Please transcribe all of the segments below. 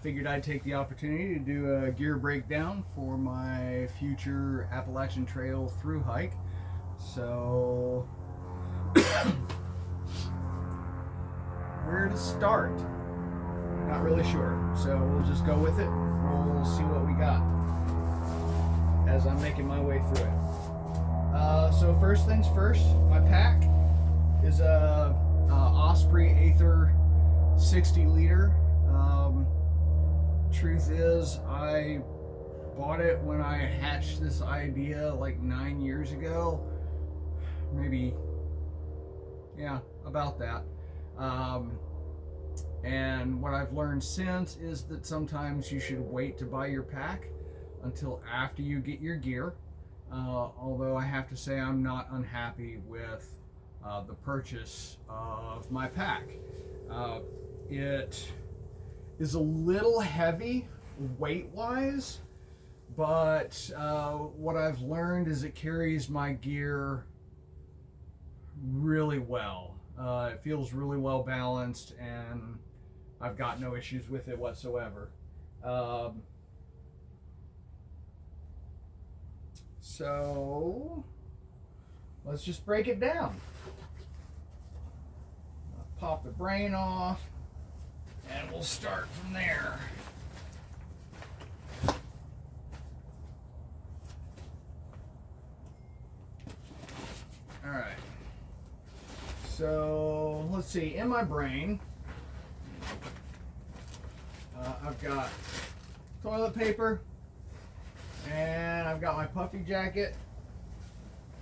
figured I'd take the opportunity to do a gear breakdown for my future Appalachian Trail thru hike. So, where to start? Not really sure. So we'll just go with it. We'll see what we got as I'm making my way through it. So first things first, my pack is a Osprey Aether 60 liter. Truth is, I bought it when I hatched this idea like 9 years ago. Maybe, yeah, about that. And what I've learned since is that sometimes you should wait to buy your pack until after you get your gear. Although I have to say I'm not unhappy with the purchase of my pack. It is a little heavy weight-wise, but what I've learned is it carries my gear really well. It feels really well balanced, and I've got no issues with it whatsoever. So let's just break it down. Pop the brain off, and we'll start from there. All right. So let's see. In my brain, I've got toilet paper, and I've got my puffy jacket,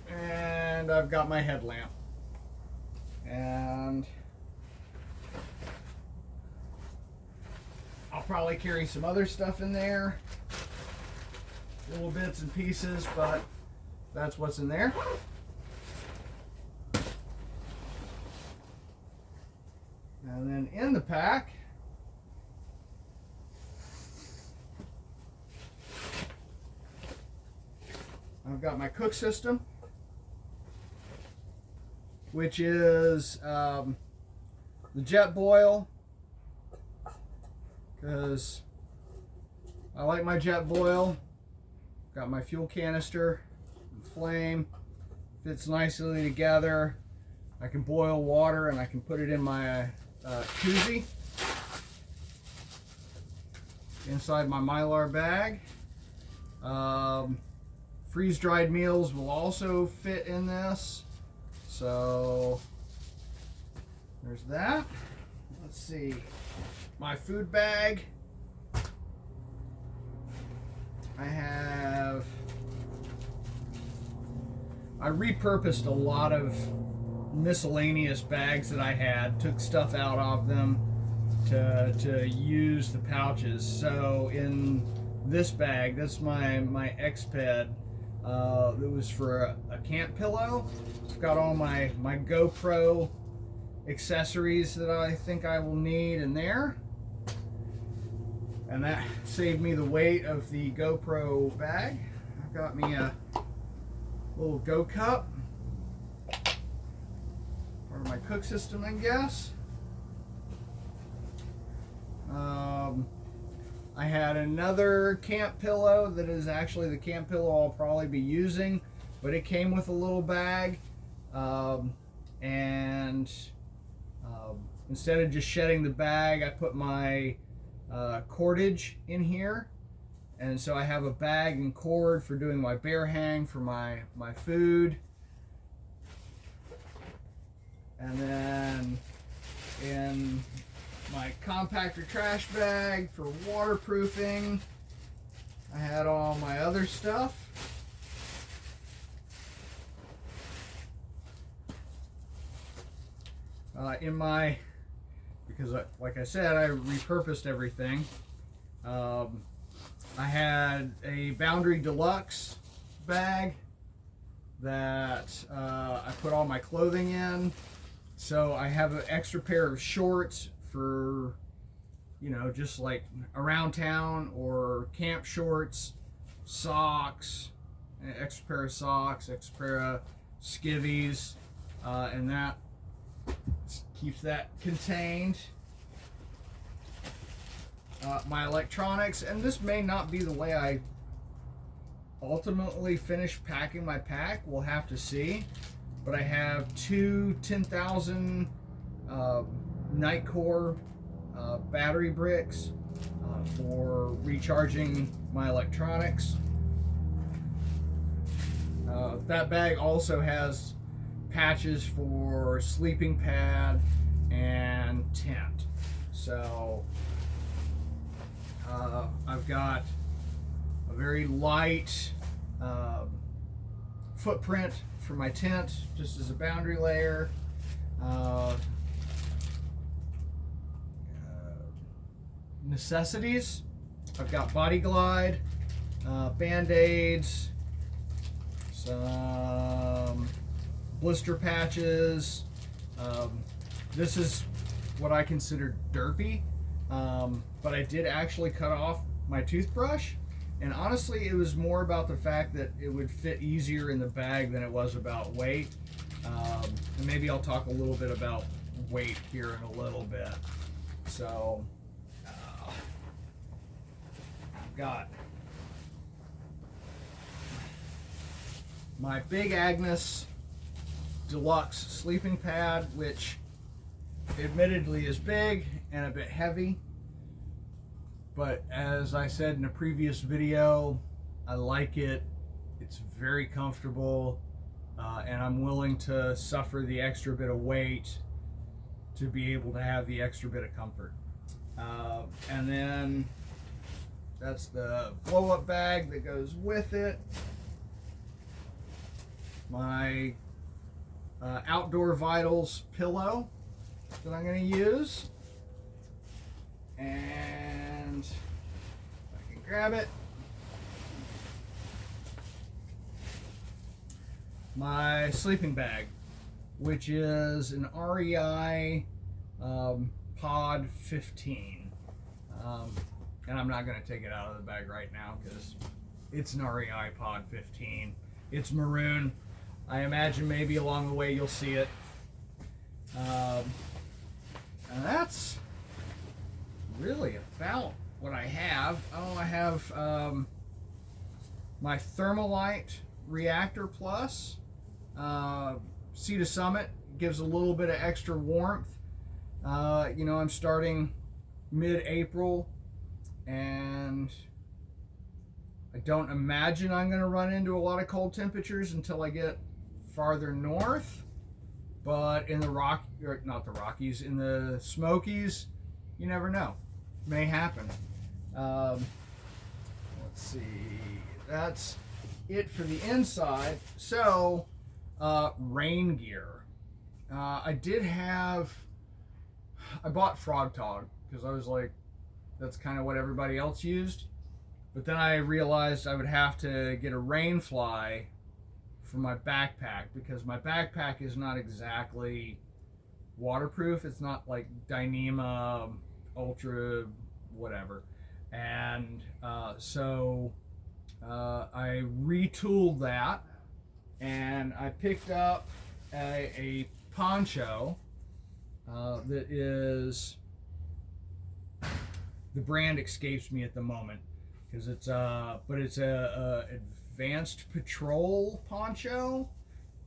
and I've got my headlamp, and I'll probably carry some other stuff in there, little bits and pieces, but that's what's in there. And then in the pack, I've got my cook system, which is the jet boil, because I like my jet boil. Got my fuel canister and flame, fits nicely together. I can boil water and I can put it in my koozie inside my Mylar bag. Freeze-dried meals will also fit in this. So there's that. Let's see. My food bag. I repurposed a lot of miscellaneous bags that I had, took stuff out of them to use the pouches. So in this bag, that's my X-Ped. It was for a camp pillow. I've got all my GoPro accessories that I think I will need in there. And that saved me the weight of the GoPro bag. I've got me a little Go Cup. Part of my cook system, I guess. I had another camp pillow that is actually the camp pillow I'll probably be using, but it came with a little bag. Instead of just shedding the bag, I put my cordage in here, and so I have a bag and cord for doing my bear hang for my food. And then in my compactor trash bag for waterproofing, I had all my other stuff. Because like I said, I repurposed everything. I had a Boundary Deluxe bag that I put all my clothing in. So I have an extra pair of shorts for, just like around town, or camp shorts, socks, an extra pair of socks, extra pair of skivvies, and that keeps that contained. my electronics, and this may not be the way I ultimately finish packing my pack. We'll have to see. But I have two 10,000 Nitecore battery bricks for recharging my electronics. That bag also has patches for sleeping pad and tent. So I've got a very light footprint for my tent, just as a boundary layer. Necessities, I've got Body Glide, Band-Aids, some blister patches. This is what I consider derpy, but I did actually cut off my toothbrush, and honestly it was more about the fact that it would fit easier in the bag than it was about weight. And maybe I'll talk a little bit about weight here in a little bit. So I've got my Big Agnes Deluxe sleeping pad, which admittedly is big and a bit heavy, but as I said in a previous video, I like it. It's very comfortable, and I'm willing to suffer the extra bit of weight to be able to have the extra bit of comfort. And then that's the blow-up bag that goes with it. My Outdoor Vitals pillow that I'm going to use, and I can grab it. My sleeping bag, which is an REI Pod 15, and I'm not going to take it out of the bag right now because it's an REI Pod 15. It's maroon. I imagine maybe along the way you'll see it. And that's really about what I have. Oh, I have my Thermalite Reactor Plus. Sea to Summit gives a little bit of extra warmth. You know, I'm starting mid-April, and I don't imagine I'm going to run into a lot of cold temperatures until I get farther north. But in the not the Rockies, in the Smokies, you never know. May happen. Let's see. That's it for the inside. So, rain gear. I bought Frog Tog because I was like, that's kind of what everybody else used. But then I realized I would have to get a rain fly for my backpack, because my backpack is not exactly waterproof. It's not like Dyneema Ultra whatever. And so I retooled that, and I picked up a poncho that is, the brand escapes me at the moment because it's but it's a Advanced Patrol poncho.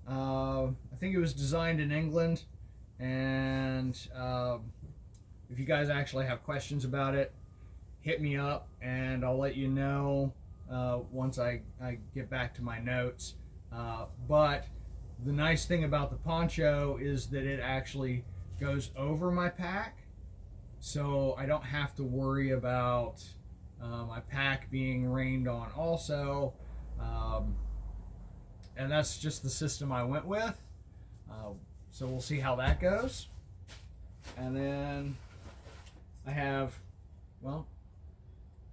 I think it was designed in England, and if you guys actually have questions about it, hit me up and I'll let you know once I get back to my notes. But the nice thing about the poncho is that it actually goes over my pack, so I don't have to worry about my pack being rained on also. And that's just the system I went with. So we'll see how that goes. And then I have, well,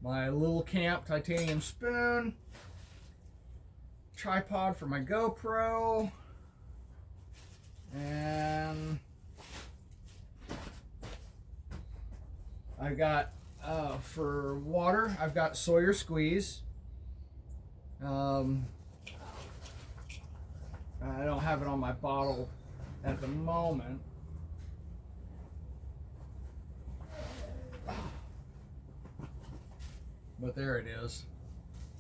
my little camp titanium spoon, tripod for my GoPro, and I've got, for water, I've got Sawyer Squeeze. I don't have it on my bottle at the moment. but there it is.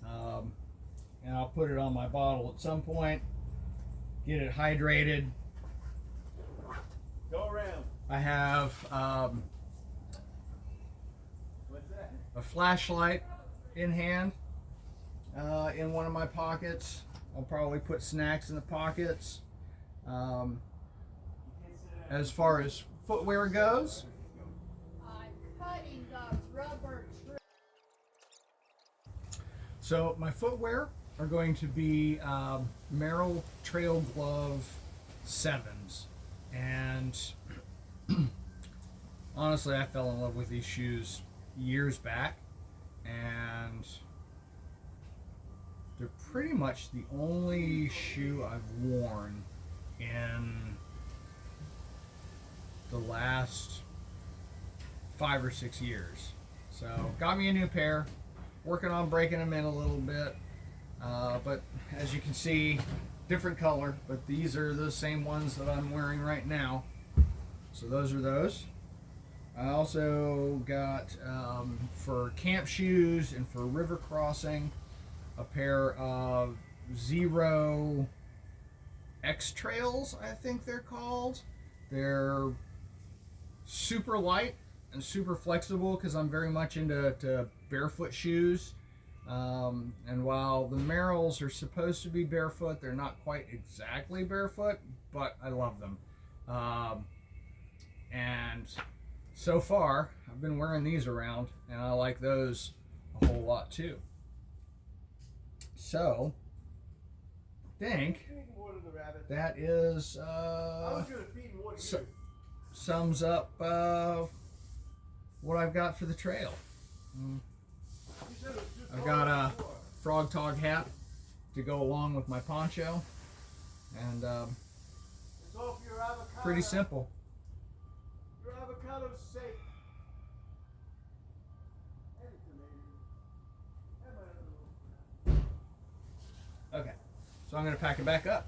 And I'll put it on my bottle at some point, get it hydrated. Go around. I have What's that? a flashlight in hand, in one of my pockets. I'll probably put snacks in the pockets. As far as footwear goes, I'm cutting the rubber tree. so my footwear are going to be Merrell Trail Glove 7s. And honestly, I fell in love with these shoes years back, and they're pretty much the only shoe I've worn in the last 5 or 6 years. So got me a new pair, working on breaking them in a little bit, but as you can see, different color, but these are the same ones that I'm wearing right now. So those are those. I also got, for camp shoes and for river crossing, a pair of Zero X Trails, I think they're called. They're super light and super flexible because I'm very much into barefoot shoes. And while the Merrells are supposed to be barefoot, they're not quite exactly barefoot, but I love them. And so far, I've been wearing these around, and I like those a whole lot too. So, I think that is sums up what I've got for the trail. I've got a frog tog hat to go along with my poncho, and pretty simple. Your avocado's safe. Okay, so I'm going to pack it back up.